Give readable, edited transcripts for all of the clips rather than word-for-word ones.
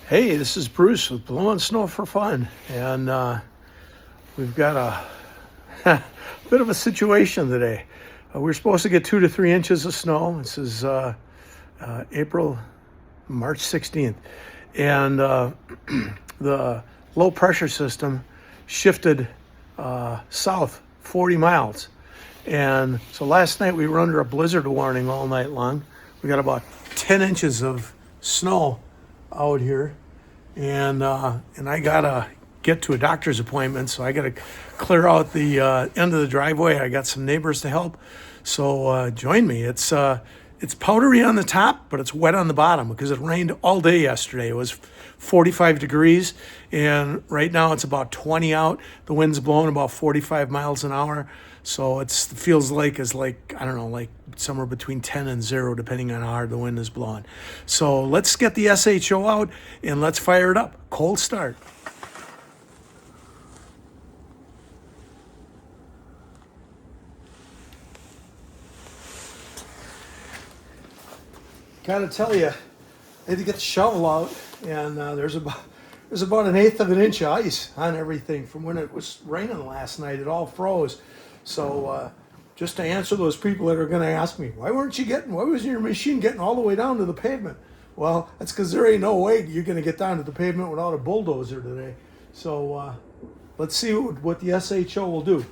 Hey, this is Bruce with Blowing Snow for Fun, and we've got a bit of a situation today. We're supposed to get 2 to 3 inches of snow. This is March 16th, and the low pressure system shifted south 40 miles. And so last night we were under a blizzard warning all night long. We got about 10 inches of snow out here, and I gotta get to a doctor's appointment, so I gotta clear out the end of the driveway. I got some neighbors to help, so join me. It's powdery on the top, but it's wet on the bottom because it rained all day yesterday. It was 45 degrees, and right now it's about 20 out. The wind's blowing about 45 miles an hour, so it feels like I don't know, like somewhere between 10 and 0, depending on how hard the wind is blowing. So let's get the SHO out and let's fire it up. Cold start. Gotta tell you, I had to get the shovel out, and there's about an eighth of an inch of ice on everything from when it was raining last night. It all froze. So just to answer those people that are going to ask me, why wasn't your machine getting all the way down to the pavement? Well, that's because there ain't no way you're going to get down to the pavement without a bulldozer today. So let's see what the SHO will do.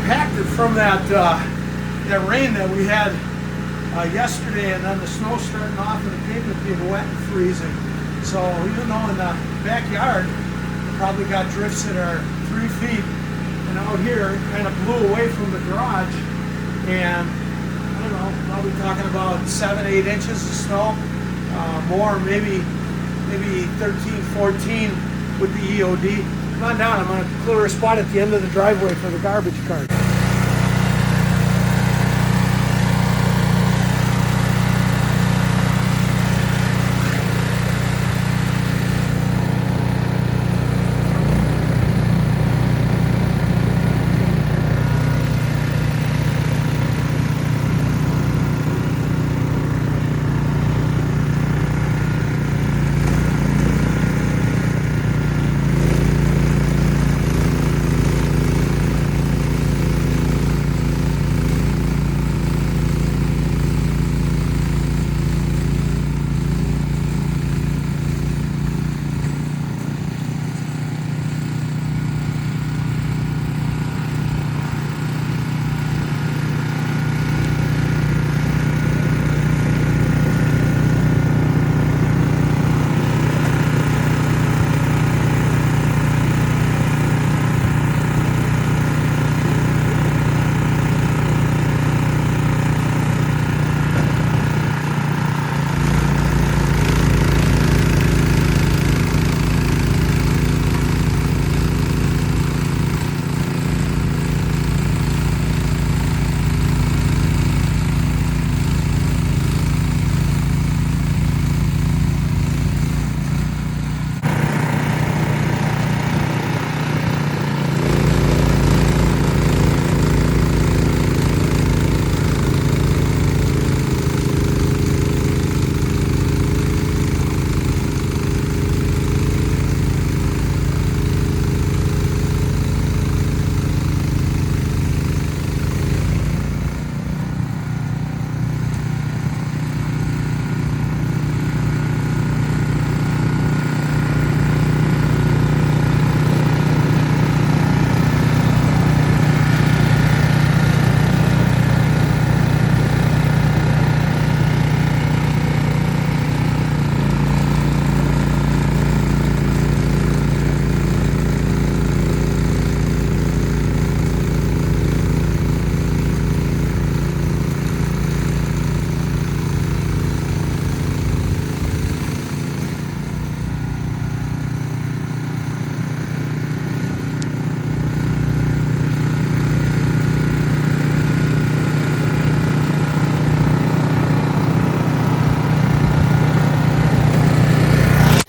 compacted from that rain that we had yesterday, and then the snow starting off and the pavement being wet and freezing. So even though in the backyard we probably got drifts that are 3 feet, and out here it kind of blew away from the garage, and I don't know, probably talking about 7-8 inches of snow, more, maybe 13, 14 with the EOD. Come on down, I'm going to clear a spot at the end of the driveway for the garbage cart.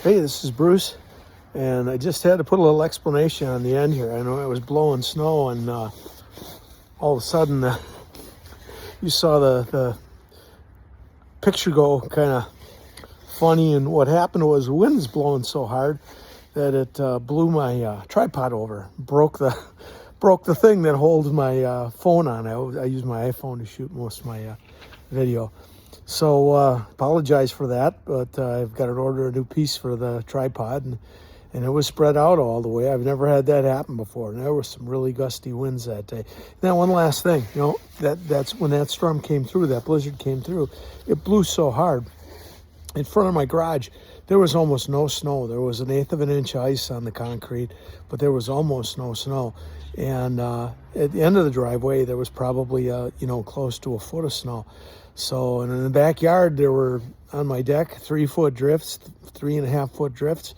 Hey, this is Bruce, and I just had to put a little explanation on the end here. I know it was blowing snow, and all of a sudden you saw the picture go kind of funny, and what happened was the wind was blowing so hard that it blew my tripod over, broke the thing that holds my phone on. I use my iPhone to shoot most of my video. So apologize for that, but I've got to order a new piece for the tripod, and it was spread out all the way. I've never had that happen before, and there were some really gusty winds that day. Now, one last thing, that's when that storm came through, that blizzard came through, it blew so hard. In front of my garage, there was almost no snow. There was 1/8 of an inch ice on the concrete, but there was almost no snow. And at the end of the driveway, there was probably close to 1 foot of snow. So, and in the backyard, there were on my deck 3-foot drifts, 3.5-foot drifts.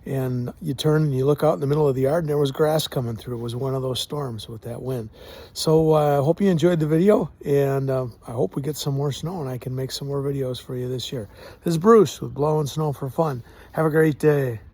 And you turn and you look out in the middle of the yard, and there was grass coming through. It was one of those storms with that wind. So I hope you enjoyed the video, and I hope we get some more snow and I can make some more videos for you this year. This is Bruce with Blowing Snow for Fun. Have a great day.